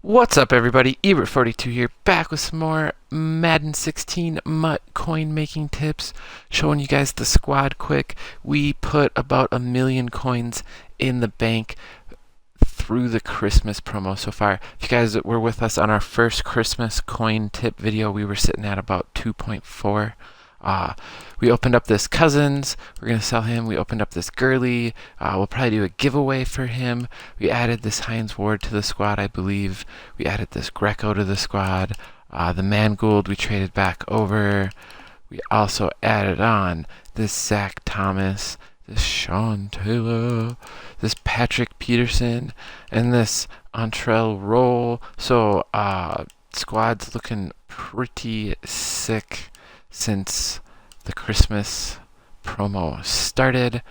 What's up, everybody? Ebert42 here, back with some more Madden 16 MUT coin making tips, showing you guys the squad quick. We put about 1,000,000 coins in the bank through the Christmas promo so far. If you guys were with us on our first Christmas coin tip video, we were sitting at about 2.4. We opened up this Cousins. We're going to sell him. We opened up this Gurley. We'll probably do a giveaway for him. We added this Hines Ward to the squad, I believe. We added this Greco to the squad. The Mangold we traded back over. We also added on this Zach Thomas, this Sean Taylor, this Patrick Peterson, and this Antrell Roll. So, squad's looking pretty sick since the Christmas promo started.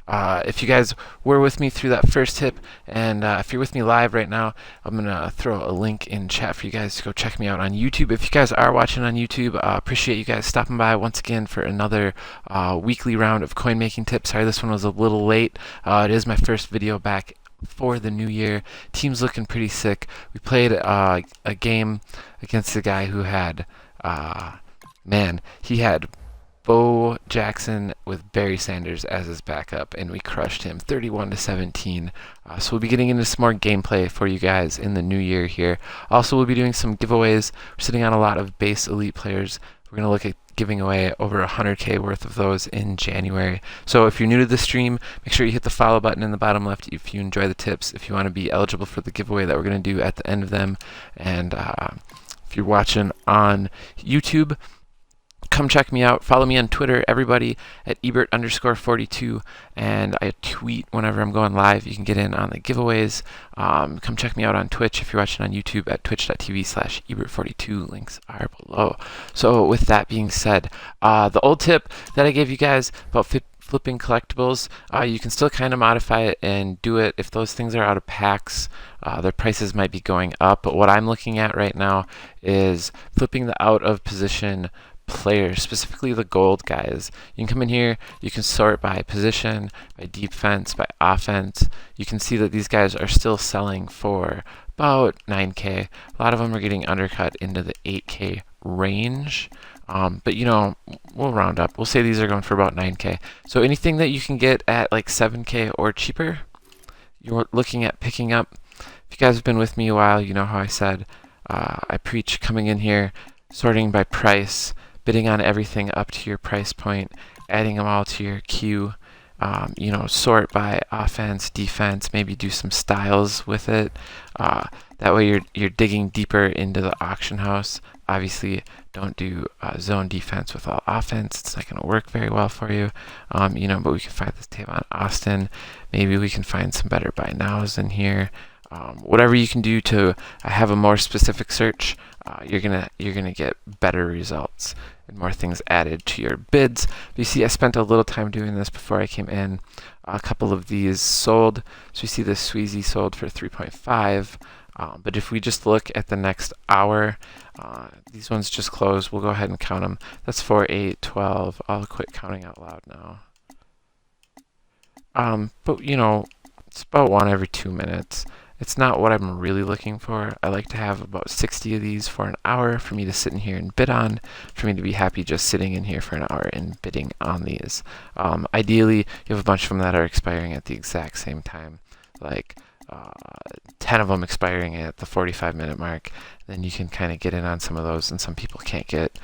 If you guys were with me through that first tip, and if you're with me live right now, I'm going to throw a link in chat for you guys to go check me out on YouTube. If you guys are watching on YouTube, appreciate you guys stopping by once again for another weekly round of coin making tips. Sorry, this one was a little late. It is my first video back for the new year. Team's looking pretty sick. We played a game against a guy who had he had Bo Jackson with Barry Sanders as his backup, and we crushed him 31-17. So we'll be getting into some more gameplay for you guys in the new year here. Also, we'll be doing some giveaways. We're sitting on a lot of base elite players. We're going to look at giving away over 100K worth of those in January. So if you're new to the stream, make sure you hit the follow button in the bottom left if you enjoy the tips, if you want to be eligible for the giveaway that we're going to do at the end of them. And if you're watching on YouTube, come check me out. Follow me on Twitter, everybody, at Ebert_42, and I tweet whenever I'm going live. You can get in on the giveaways. Come check me out on Twitch if you're watching on YouTube at twitch.tv/Ebert42. Links are below. So with that being said, the old tip that I gave you guys about flipping collectibles, you can still kind of modify it and do it. If those things are out of packs, their prices might be going up. But what I'm looking at right now is flipping the out of position players, specifically the gold guys. You can come in here, you can sort by position, by defense, by offense. You can see that these guys are still selling for about 9K. A lot of them are getting undercut into the 8K range. But you know, we'll round up. We'll say these are going for about 9K. So anything that you can get at like 7K or cheaper, you're looking at picking up. If you guys have been with me a while, you know how I said I preach coming in here, sorting by price, bidding on everything up to your price point, adding them all to your queue. Sort by offense, defense, maybe do some styles with it. That way you're digging deeper into the auction house. Obviously, don't do zone defense with all offense. It's not going to work very well for you. But we can find this Tavon Austin. Maybe we can find some better buy nows in here. Whatever you can do to have a more specific search, you're gonna get better results and more things added to your bids. But you see, I spent a little time doing this before I came in. A couple of these sold. So you see this Sweezy sold for 3.5. But if we just look at the next hour, these ones just closed. We'll go ahead and count them. That's 4, 8, 12. I'll quit counting out loud now. But it's about one every 2 minutes. It's not what I'm really looking for. I like to have about 60 of these for an hour for me to sit in here and bid on, for me to be happy just sitting in here for an hour and bidding on these. Ideally, you have a bunch of them that are expiring at the exact same time, like 10 of them expiring at the 45-minute mark. Then you can kind of get in on some of those, and some people can't get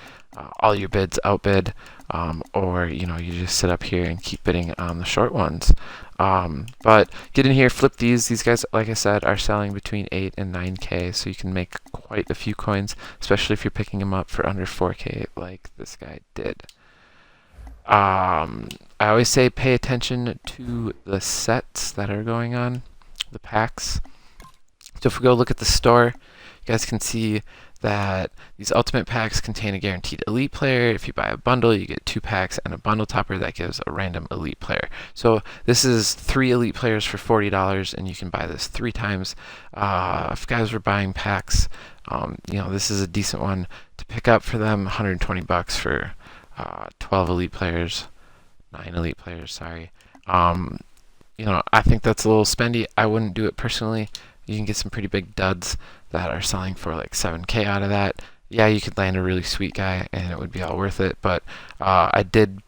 all your bids outbid, or you just sit up here and keep bidding on the short ones. But get in here, flip these. These guys, like I said, are selling between 8 and 9K, so you can make quite a few coins, especially if you're picking them up for under 4K like this guy did. I always say pay attention to the sets that are going on, the packs. So if we go look at the store, you guys can see that these ultimate packs contain a guaranteed elite player. If you buy a bundle, you get 2 packs and a bundle topper that gives a random elite player. So this is 3 elite players for $40, and you can buy this 3 times. If guys were buying packs, this is a decent one to pick up for them. 120 bucks for 12 elite players, 9 elite players. Sorry. I think that's a little spendy. I wouldn't do it personally. You can get some pretty big duds that are selling for like 7K out of that. Yeah, you could land a really sweet guy and it would be all worth it, but I did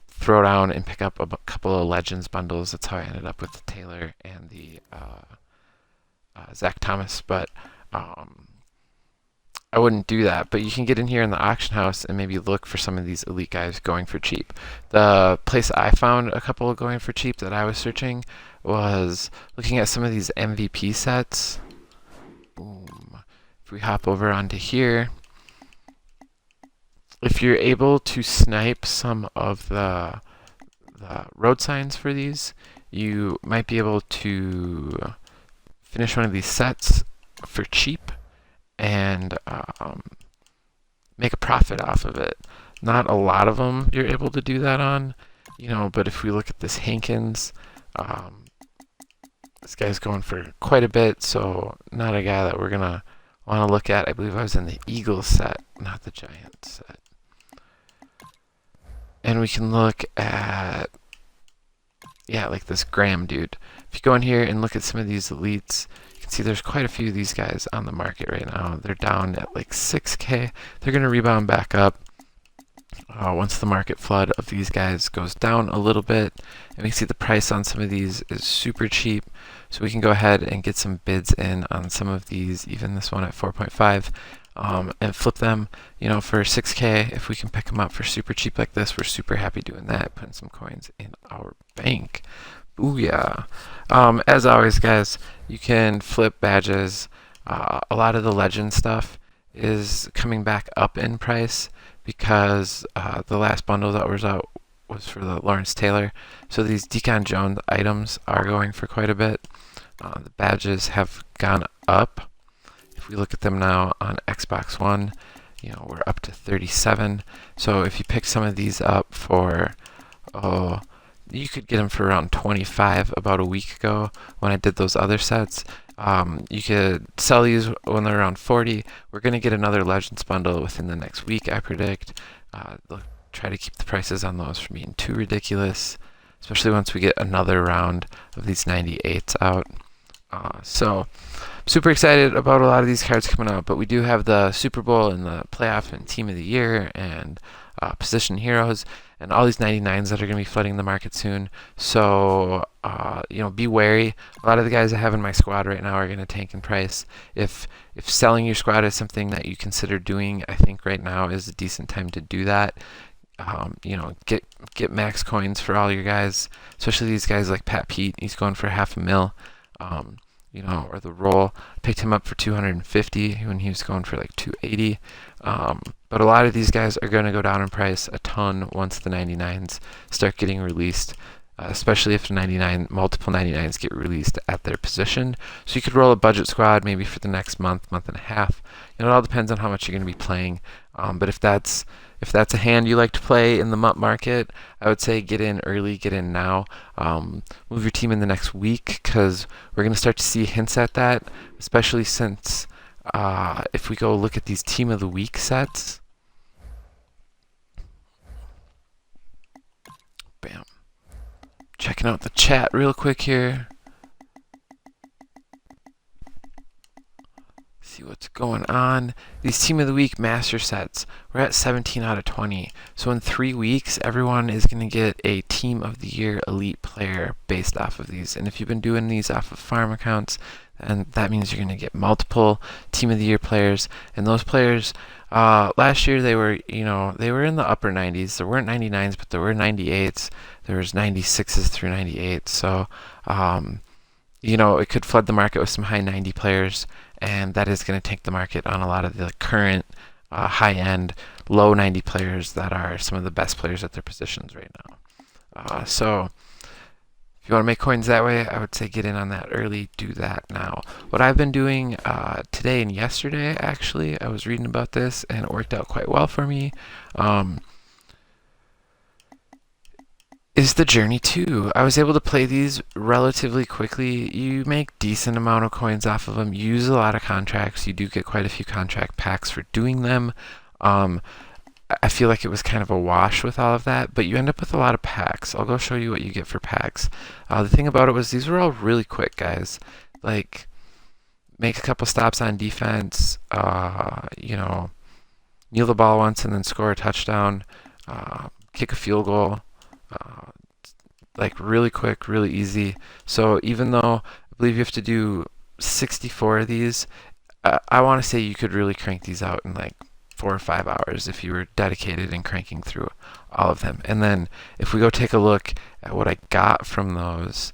throw down and pick up a couple of Legends bundles. That's how I ended up with the Taylor and the Zach Thomas, but I wouldn't do that. But you can get in here in the auction house and maybe look for some of these elite guys going for cheap. The place I found a couple going for cheap that I was searching was looking at some of these MVP sets. Boom. If we hop over onto here, if you're able to snipe some of the road signs for these, you might be able to finish one of these sets for cheap and make a profit off of it. Not a lot of them you're able to do that on, but if we look at this Hankins, this guy's going for quite a bit, so not a guy that we're going to want to look at. I believe I was in the Eagles set, not the Giants set. And we can look at, like this Graham dude. If you go in here and look at some of these elites, you can see there's quite a few of these guys on the market right now. They're down at like 6K. They're going to rebound back up once the market flood of these guys goes down a little bit. And we see the price on some of these is super cheap. So we can go ahead and get some bids in on some of these, even this one at 4.5. And flip them, for 6K. If we can pick them up for super cheap like this, we're super happy doing that, putting some coins in our bank. Booyah. As always, guys, you can flip badges. A lot of the legend stuff is coming back up in price because the last bundle that was out was for the Lawrence Taylor. So these Deacon Jones items are going for quite a bit. The badges have gone up. If we look at them now on Xbox One, we're up to 37. So if you pick some of these up for, you could get them for around 25 about a week ago when I did those other sets. You could sell these when they're around 40. We're going to get another Legends bundle within the next week, I predict. They'll try to keep the prices on those from being too ridiculous, especially once we get another round of these 98s out. So super excited about a lot of these cards coming out, but we do have the Super Bowl and the playoff and team of the year and position heroes and all these 99s that are going to be flooding the market soon. So be wary. A lot of the guys I have in my squad right now are going to tank in price. If selling your squad is something that you consider doing, I think right now is a decent time to do that. Get max coins for all your guys, especially these guys like Pat Pete. He's going for $500,000. Or the roll. Picked him up for 250 when he was going for like 280. But a lot of these guys are going to go down in price a ton once the 99s start getting released, especially if multiple 99s get released at their position. So you could roll a budget squad maybe for the next month and a half. It all depends on how much you're going to be playing. But if that's a hand you like to play in the MUT market, I would say get in early, get in now. Move your team in the next week because we're going to start to see hints at that, especially since if we go look at these Team of the Week sets. Bam. Checking out the chat real quick here. See what's going on. These Team of the Week master sets, we're at 17 out of 20. So in 3 weeks, everyone is going to get a Team of the Year elite player based off of these. And if you've been doing these off of farm accounts, and that means you're going to get multiple Team of the Year players. And those players, last year they were in the upper 90s. There weren't 99s, but there were 98s. There was 96s through 98s. So, it could flood the market with some high 90 players. And that is going to tank the market on a lot of the current high-end, low 90 players that are some of the best players at their positions right now. So if you want to make coins that way, I would say get in on that early. Do that now. What I've been doing today and yesterday, actually, I was reading about this, and it worked out quite well for me. Is the Journey 2. I was able to play these relatively quickly. You make decent amount of coins off of them. You use a lot of contracts. You do get quite a few contract packs for doing them. I feel like it was kind of a wash with all of that, but you end up with a lot of packs. I'll go show you what you get for packs. The thing about it was these were all really quick, guys. Like, make a couple stops on defense, kneel the ball once and then score a touchdown, kick a field goal, uh, like really quick, really easy. So even though I believe you have to do 64 of these, I want to say you could really crank these out in like 4 or 5 hours if you were dedicated and cranking through all of them. And then if we go take a look at what I got from those,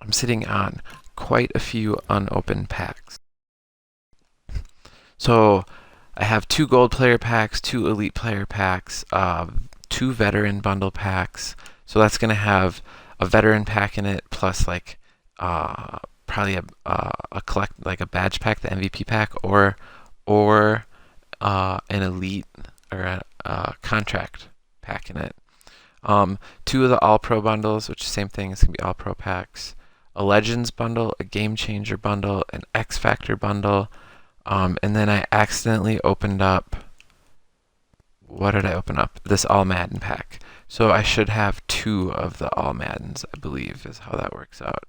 I'm sitting on quite a few unopened packs. So I have 2 gold player packs, 2 elite player packs, 2 veteran bundle packs. So that's going to have a veteran pack in it, plus like probably a collect like a badge pack, the MVP pack, or an elite or a contract pack in it. 2 of the All Pro bundles, which is the same thing. It's gonna be All Pro packs. A Legends bundle, a Game Changer bundle, an X Factor bundle, and then I accidentally opened up. What did I open up? This All Madden pack. So I should have 2 of the All Maddens, I believe, is how that works out.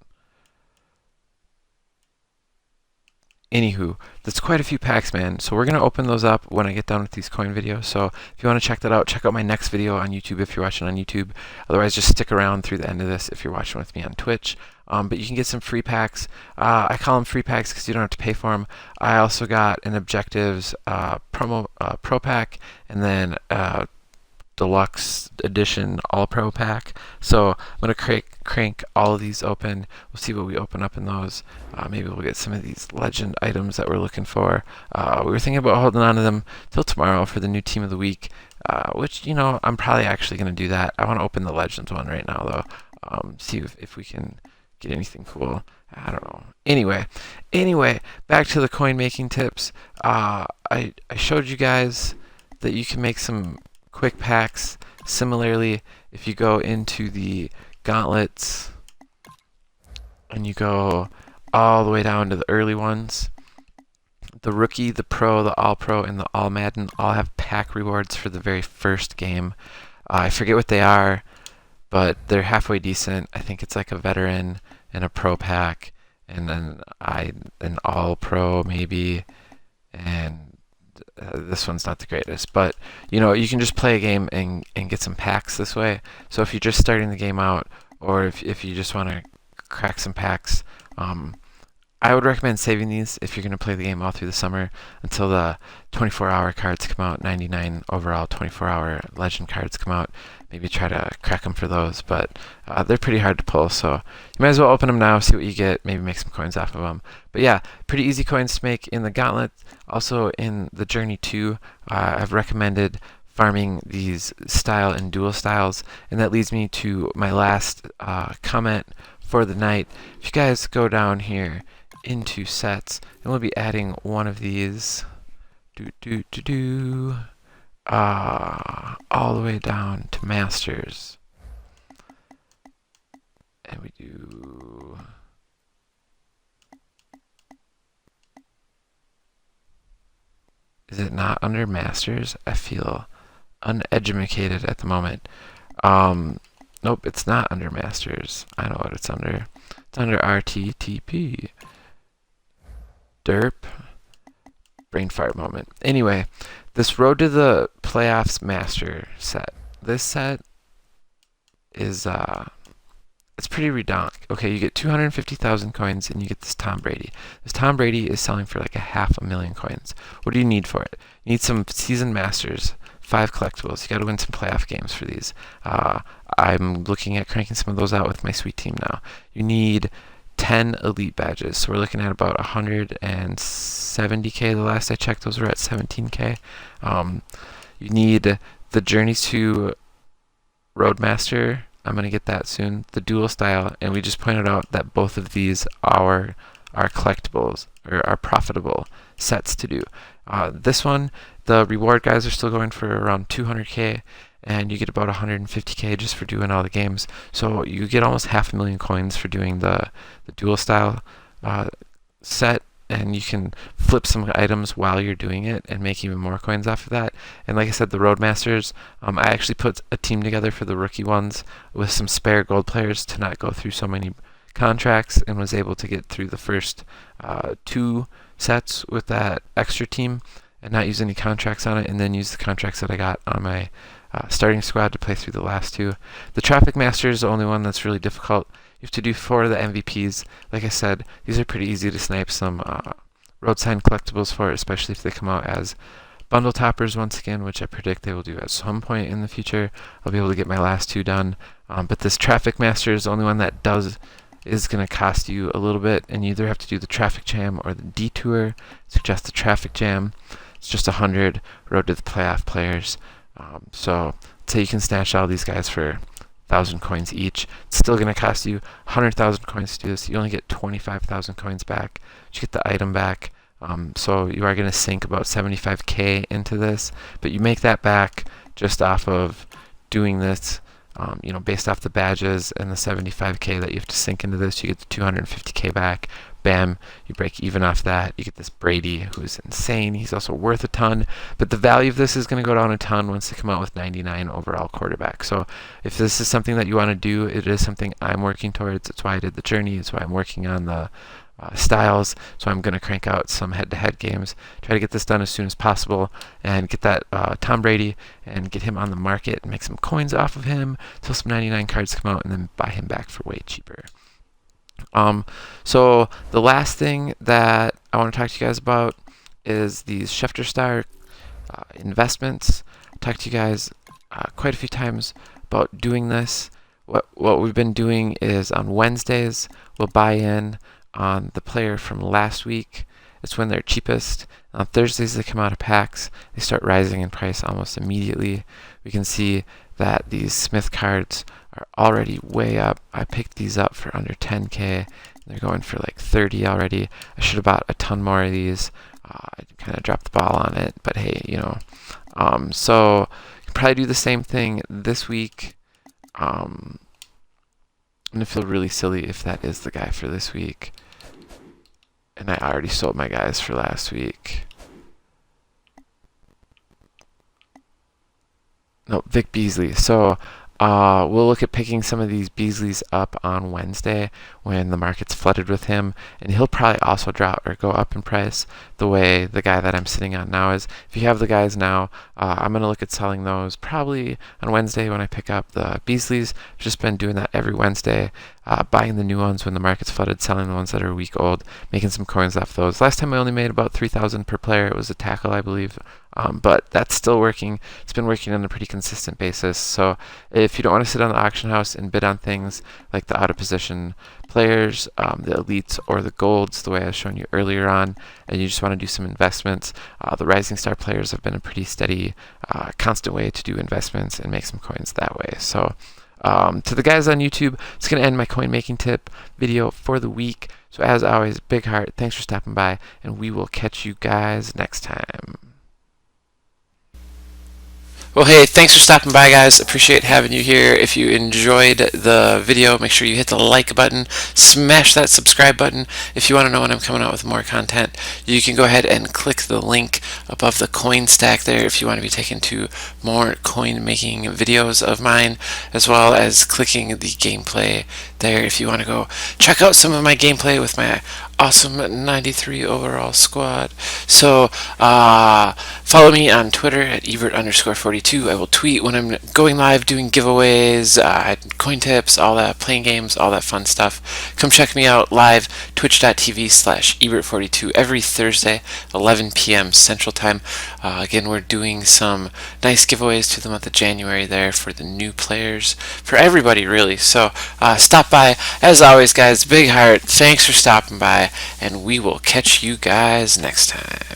Anywho, that's quite a few packs, man. So we're going to open those up when I get done with these coin videos. So if you want to check that out, check out my next video on YouTube if you're watching on YouTube. Otherwise, just stick around through the end of this if you're watching with me on Twitch. But you can get some free packs. I call them free packs because you don't have to pay for them. I also got an Objectives Pro pack, and then Deluxe Edition All Pro pack. So I'm going to crank all of these open. We'll see what we open up in those. Maybe we'll get some of these legend items that we're looking for. We were thinking about holding on to them till tomorrow for the new team of the week, which, I'm probably actually going to do that. I want to open the legends one right now, though. See if we can get anything cool. I don't know. Anyway, back to the coin making tips. I showed you guys that you can make some quick packs. Similarly, if you go into the gauntlets and you go all the way down to the early ones, the rookie, the pro, the all pro, and the all Madden all have pack rewards for the very first game. I forget what they are, but they're halfway decent. I think it's like a veteran and a pro pack, and then an all pro maybe, and this one's not the greatest, but you can just play a game and get some packs this way. So if you're just starting the game out, or if you just want to crack some packs, I would recommend saving these if you're going to play the game all through the summer until the 24-hour cards come out, 99 overall 24-hour legend cards come out. Maybe try to crack them for those, but they're pretty hard to pull, so you might as well open them now, see what you get, maybe make some coins off of them. But yeah, pretty easy coins to make in the Gauntlet. Also in the Journey 2, I've recommended farming these style and dual styles, and that leads me to my last comment for the night. If you guys go down here into sets, and we'll be adding one of these all the way down to masters, and we do is it not under masters? I feel uneducated at the moment. Nope, it's not under masters. I know what it's under. It's under RTTP. Derp. Brain fart moment. Anyway, this Road to the Playoffs Master set. This set is it's pretty redonk. Okay, you get 250,000 coins and you get this Tom Brady. This Tom Brady is selling for like 500,000 coins. What do you need for it? You need some season masters, 5 collectibles. You got to win some playoff games for these. I'm looking at cranking some of those out with my sweet team now. You need 10 elite badges, so we're looking at about 170k. The last I checked, those were at 17k. You need the Journey to Roadmaster. I'm going to get that soon. The dual style, and we just pointed out that both of these are collectibles, or are profitable sets to do. This one, the reward guys are still going for around 200k, and you get about 150k just for doing all the games. So you get almost 500,000 coins for doing the dual style set, and you can flip some items while you're doing it and make even more coins off of that. And like I said, the Roadmasters, I actually put a team together for the rookie ones with some spare gold players to not go through so many contracts and was able to get through the first 2 sets with that extra team and not use any contracts on it, and then use the contracts that I got on my starting squad to play through the last 2. The Traffic Master is the only one that's really difficult. You have to do 4 of the MVPs. Like I said, these are pretty easy to snipe some road sign collectibles for, especially if they come out as bundle toppers once again, which I predict they will do at some point in the future. I'll be able to get my last 2 done. But this Traffic Master is the only one that is going to cost you a little bit, and you either have to do the Traffic Jam or the Detour. Suggest the Traffic Jam. It's just 100 Road to the Playoff players. So let's say you can snatch all these guys for 1,000 coins each. It's still going to cost you 100,000 coins to do this. You only get 25,000 coins back. You get the item back. So you are going to sink about 75k into this, but you make that back just off of doing this. Based off the badges and the 75k that you have to sink into this, you get the 250k back. Bam, you break even off that. You get this Brady, who's insane. He's also worth a ton, but the value of this is going to go down a ton once they come out with 99 overall quarterback. So if this is something that you want to do, it is something I'm working towards. That's why I did the journey. It's why I'm working on the styles. So I'm going to crank out some head-to-head games, try to get this done as soon as possible, and get that Tom Brady and get him on the market and make some coins off of him until some 99 cards come out, and then buy him back for way cheaper. So the last thing that I want to talk to you guys about is these Schefter Star investments. I talked to you guys quite a few times about doing this. What we've been doing is on Wednesdays we'll buy in on the player from last week. It's when they're cheapest. On Thursdays they come out of packs. They start rising in price almost immediately. We can see that these Smith cards are already way up. I picked these up for under 10k. They're going for like 30 already. I should have bought a ton more of these. I kind of dropped the ball on it, but hey, so you can probably do the same thing this week. I'm gonna feel really silly if that is the guy for this week. And I already sold my guys for last week. No, Vic Beasley. So we'll look at picking some of these Beasleys up on Wednesday when the market's flooded with him, and he'll probably also drop or go up in price the way the guy that I'm sitting on now is. If you have the guys now, I'm going to look at selling those probably on Wednesday when I pick up the Beasleys. I've just been doing that every Wednesday, buying the new ones when the market's flooded, selling the ones that are a week old, making some coins off those. Last time I only made about 3,000 per player. It was a tackle, I believe. But that's still working. It's been working on a pretty consistent basis. So if you don't want to sit on the auction house and bid on things like the out of position players, the elites, or the golds, the way I was showing you earlier on, and you just want to do some investments, the rising star players have been a pretty steady, constant way to do investments and make some coins that way. So to the guys on YouTube, it's going to end my coin making tip video for the week. So as always, big heart, thanks for stopping by, and we will catch you guys next time. Well, hey, thanks for stopping by, guys. Appreciate having you here. If you enjoyed the video, make sure you hit the like button, smash that subscribe button. If you want to know when I'm coming out with more content, you can go ahead and click the link above the coin stack there if you want to be taken to more coin making videos of mine, as well as clicking the gameplay there if you want to go check out some of my gameplay with my awesome 93 overall squad. So follow me on Twitter at Ebert_42. I will tweet when I'm going live, doing giveaways, coin tips, all that, playing games, all that fun stuff. Come check me out live, twitch.tv/Ebert42 every Thursday, 11 p.m. Central Time. Again, we're doing some nice giveaways to the month of January there for the new players, for everybody really. So stop by. As always, guys, big heart, thanks for stopping by, and we will catch you guys next time.